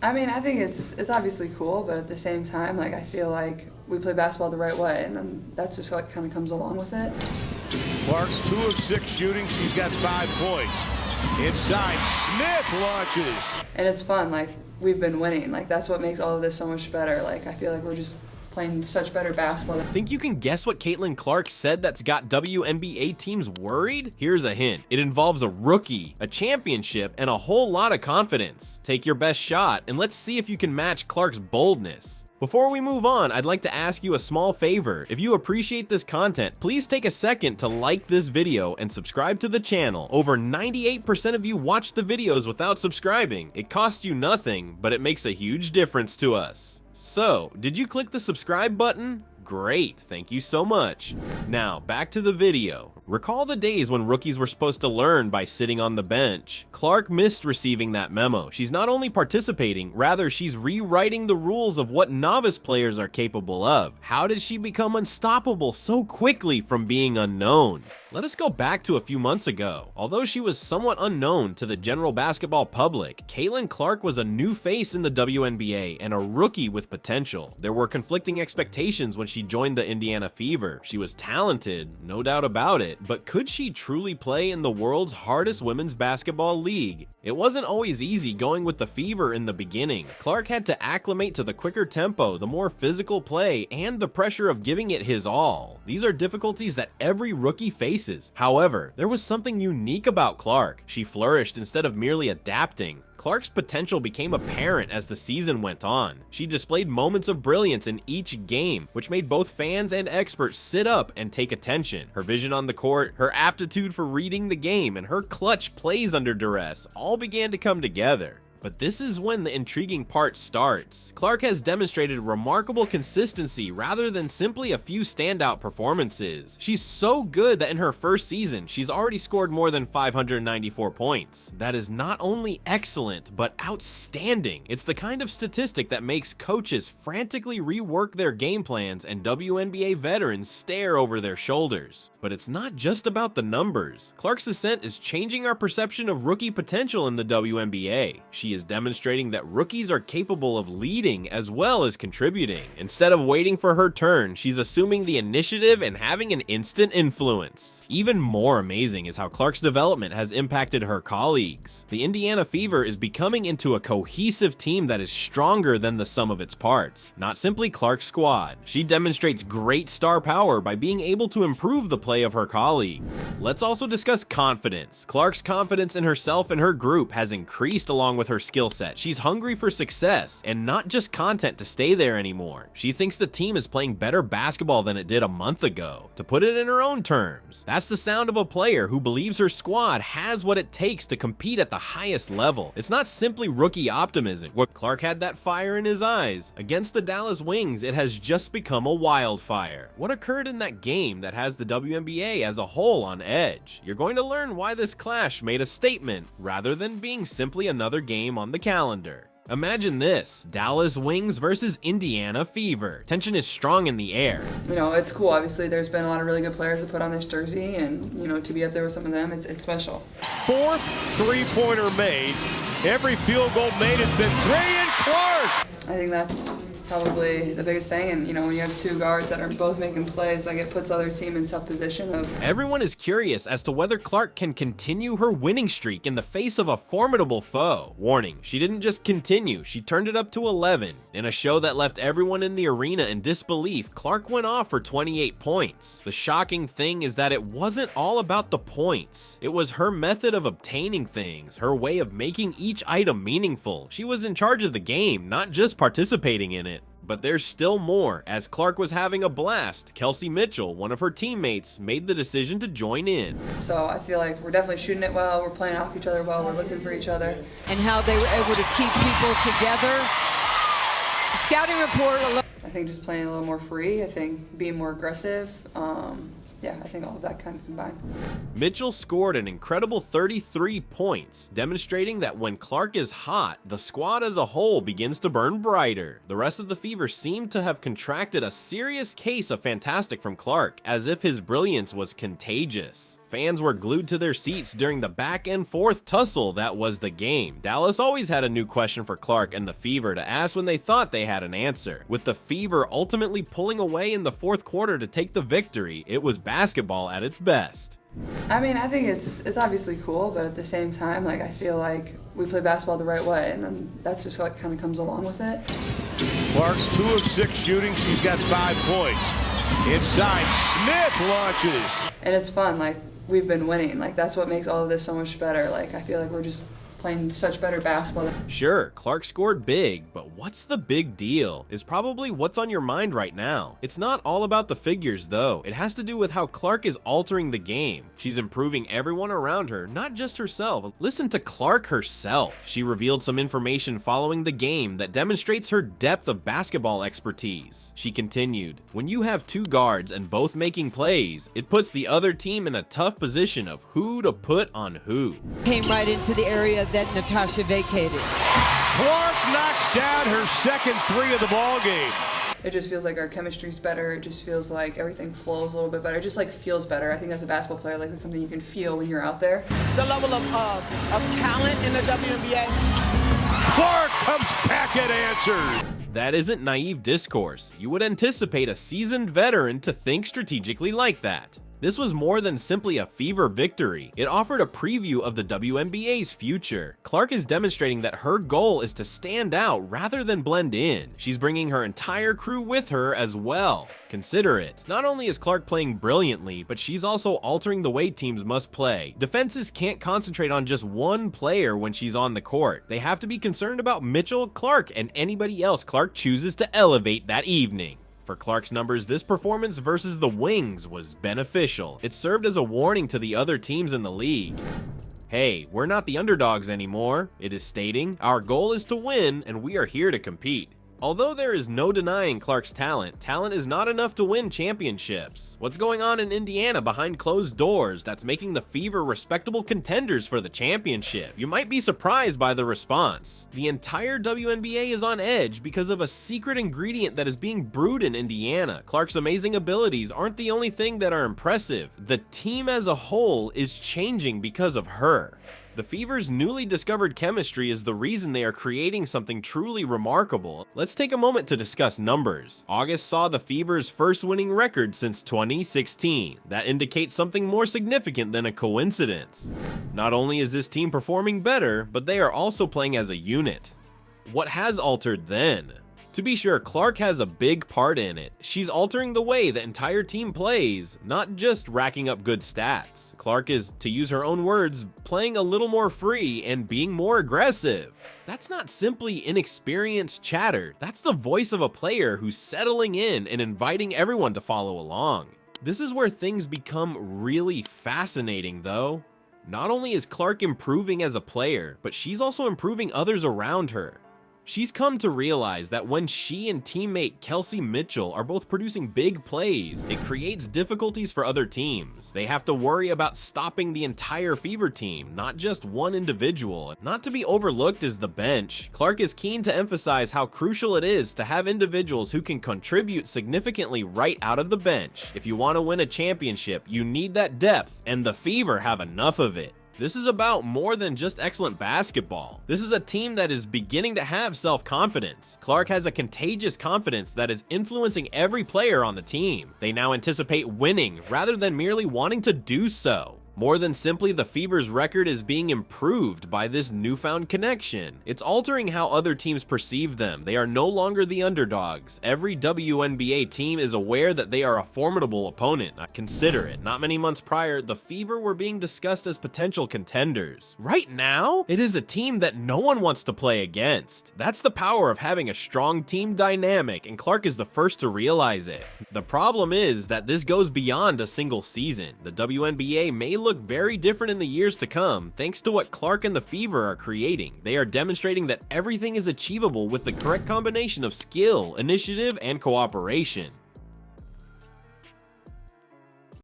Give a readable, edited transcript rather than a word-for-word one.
I mean, I think it's obviously cool, but at the same time, like I feel like we play basketball the right way, and then that's just what kind of comes along with it. Clark, 2 of 6 shooting. She's got 5 points. Inside, Smith launches. And it's fun. Like we've been winning. Like that's what makes all of this so much better. Like I feel like we're just playing such better basketball. Think you can guess what Caitlin Clark said that's got WNBA teams worried? Here's a hint. It involves a rookie, a championship, and a whole lot of confidence. Take your best shot, and let's see if you can match Clark's boldness. Before we move on, I'd like to ask you a small favor. If you appreciate this content, please take a second to like this video and subscribe to the channel. Over 98% of you watch the videos without subscribing. It costs you nothing, but it makes a huge difference to us. So, did you click the subscribe button? Great, thank you so much. Now, back to the video. Recall the days when rookies were supposed to learn by sitting on the bench. Clark missed receiving that memo. She's not only participating, rather she's rewriting the rules of what novice players are capable of. How did she become unstoppable so quickly from being unknown? Let us go back to a few months ago. Although she was somewhat unknown to the general basketball public, Caitlin Clark was a new face in the WNBA and a rookie with potential. There were conflicting expectations when she joined the Indiana Fever. She was talented, no doubt about it, but could she truly play in the world's hardest women's basketball league? It wasn't always easy going with the Fever in the beginning. Clark had to acclimate to the quicker tempo, the more physical play, and the pressure of giving it his all. These are difficulties that every rookie faces. However, there was something unique about Clark. She flourished instead of merely adapting. Clark's potential became apparent as the season went on. She displayed moments of brilliance in each game, which made both fans and experts sit up and take attention. Her vision on the court, her aptitude for reading the game, and her clutch plays under duress all began to come together. But this is when the intriguing part starts. Clark has demonstrated remarkable consistency rather than simply a few standout performances. She's so good that in her first season, she's already scored more than 594 points. That is not only excellent, but outstanding. It's the kind of statistic that makes coaches frantically rework their game plans and WNBA veterans stare over their shoulders. But it's not just about the numbers. Clark's ascent is changing our perception of rookie potential in the WNBA. She is demonstrating that rookies are capable of leading as well as contributing. Instead of waiting for her turn, she's assuming the initiative and having an instant influence. Even more amazing is how Clark's development has impacted her colleagues. The Indiana Fever is becoming into a cohesive team that is stronger than the sum of its parts, not simply Clark's squad. She demonstrates great star power by being able to improve the play of her colleagues. Let's also discuss confidence. Clark's confidence in herself and her group has increased along with her skill set. She's hungry for success and not just content to stay there anymore. She thinks the team is playing better basketball than it did a month ago. To put it in her own terms, that's the sound of a player who believes her squad has what it takes to compete at the highest level. It's not simply rookie optimism, where Clark had that fire in his eyes. Against the Dallas Wings, it has just become a wildfire. What occurred in that game that has the WNBA as a whole on edge? You're going to learn why this clash made a statement rather than being simply another game on the calendar. Imagine this, Dallas Wings versus Indiana Fever. Tension is strong in the air. You know, it's cool. Obviously, there's been a lot of really good players that put on this jersey, and, you know, to be up there with some of them, it's special. 4th three-pointer made. Every field goal made has been 3, and Clark! I think that's probably the biggest thing, and you know, when you have two guards that are both making plays, like it puts other team in tough position of. Everyone is curious as to whether Clark can continue her winning streak in the face of a formidable foe. Warning, she didn't just continue, she turned it up to 11. In a show that left everyone in the arena in disbelief, Clark went off for 28 points. The shocking thing is that it wasn't all about the points. It was her method of obtaining things, her way of making each item meaningful. She was in charge of the game, not just participating in it. But there's still more. As Clark was having a blast, Kelsey Mitchell, one of her teammates, made the decision to join in. So I feel like we're definitely shooting it well, we're playing off each other well, we're looking for each other. And how they were able to keep people together. Scouting report. I think just playing a little more free, I think being more aggressive. Yeah, I think all of that kind of combined. Mitchell scored an incredible 33 points, demonstrating that when Clark is hot, the squad as a whole begins to burn brighter. The rest of the Fever seemed to have contracted a serious case of fantastic from Clark, as if his brilliance was contagious. Fans were glued to their seats during the back and forth tussle that was the game. Dallas always had a new question for Clark and the Fever to ask when they thought they had an answer. With the Fever ultimately pulling away in the fourth quarter to take the victory, it was basketball at its best. I mean, I think it's obviously cool, but at the same time, like, I feel like we play basketball the right way, and then that's just what kind of comes along with it. Clark, 2 of 6 shooting. She's got 5 points. Inside, Smith launches. And it's fun, like, we've been winning. Like, that's what makes all of this so much better. Like, I feel like we're just playing such better basketball. Sure, Clark scored big, but what's the big deal is probably what's on your mind right now. It's not all about the figures though. It has to do with how Clark is altering the game. She's improving everyone around her, not just herself. Listen to Clark herself. She revealed some information following the game that demonstrates her depth of basketball expertise. She continued, "When you have 2 guards and both making plays, it puts the other team in a tough position of who to put on who." Came right into the area that Natasha vacated. Clark knocks down her second 3 of the ball game. It just feels like our chemistry's better. It just feels like everything flows a little bit better. It just like feels better. I think as a basketball player, like, it's something you can feel when you're out there. The level of talent in the WNBA. Clark comes back and answers. That isn't naive discourse. You would anticipate a seasoned veteran to think strategically like that. This was more than simply a Fever victory. It offered a preview of the WNBA's future. Clark is demonstrating that her goal is to stand out rather than blend in. She's bringing her entire crew with her as well. Consider it. Not only is Clark playing brilliantly, but she's also altering the way teams must play. Defenses can't concentrate on just one player when she's on the court. They have to be concerned about Mitchell, Clark, and anybody else Clark chooses to elevate that evening. For Clark's numbers, this performance versus the Wings was beneficial. It served as a warning to the other teams in the league. Hey, we're not the underdogs anymore, it is stating. Our goal is to win, and we are here to compete. Although there is no denying Clark's talent, talent is not enough to win championships. What's going on in Indiana behind closed doors that's making the Fever respectable contenders for the championship? You might be surprised by the response. The entire WNBA is on edge because of a secret ingredient that is being brewed in Indiana. Clark's amazing abilities aren't the only thing that are impressive. The team as a whole is changing because of her. The Fever's newly discovered chemistry is the reason they are creating something truly remarkable. Let's take a moment to discuss numbers. August saw the Fever's first winning record since 2016. That indicates something more significant than a coincidence. Not only is this team performing better, but they are also playing as a unit. What has altered then? To be sure, Clark has a big part in it. She's altering the way the entire team plays, not just racking up good stats. Clark is, to use her own words, playing a little more free and being more aggressive. That's not simply inexperienced chatter. That's the voice of a player who's settling in and inviting everyone to follow along. This is where things become really fascinating, though. Not only is Clark improving as a player, but she's also improving others around her. She's come to realize that when she and teammate Kelsey Mitchell are both producing big plays, it creates difficulties for other teams. They have to worry about stopping the entire Fever team, not just one individual. Not to be overlooked is the bench. Clark is keen to emphasize how crucial it is to have individuals who can contribute significantly right out of the bench. If you want to win a championship, you need that depth, and the Fever have enough of it. This is about more than just excellent basketball. This is a team that is beginning to have self-confidence. Clark has a contagious confidence that is influencing every player on the team. They now anticipate winning rather than merely wanting to do so. More than simply the Fever's record is being improved by this newfound connection. It's altering how other teams perceive them. They are no longer the underdogs. Every WNBA team is aware that they are a formidable opponent. Consider it. Not many months prior, the Fever were being discussed as potential contenders. Right now, it is a team that no one wants to play against. That's the power of having a strong team dynamic, and Clark is the first to realize it. The problem is that this goes beyond a single season. The WNBA may look very different in the years to come thanks to what Clark and the Fever are creating. They are demonstrating that everything is achievable with the correct combination of skill, initiative, and cooperation.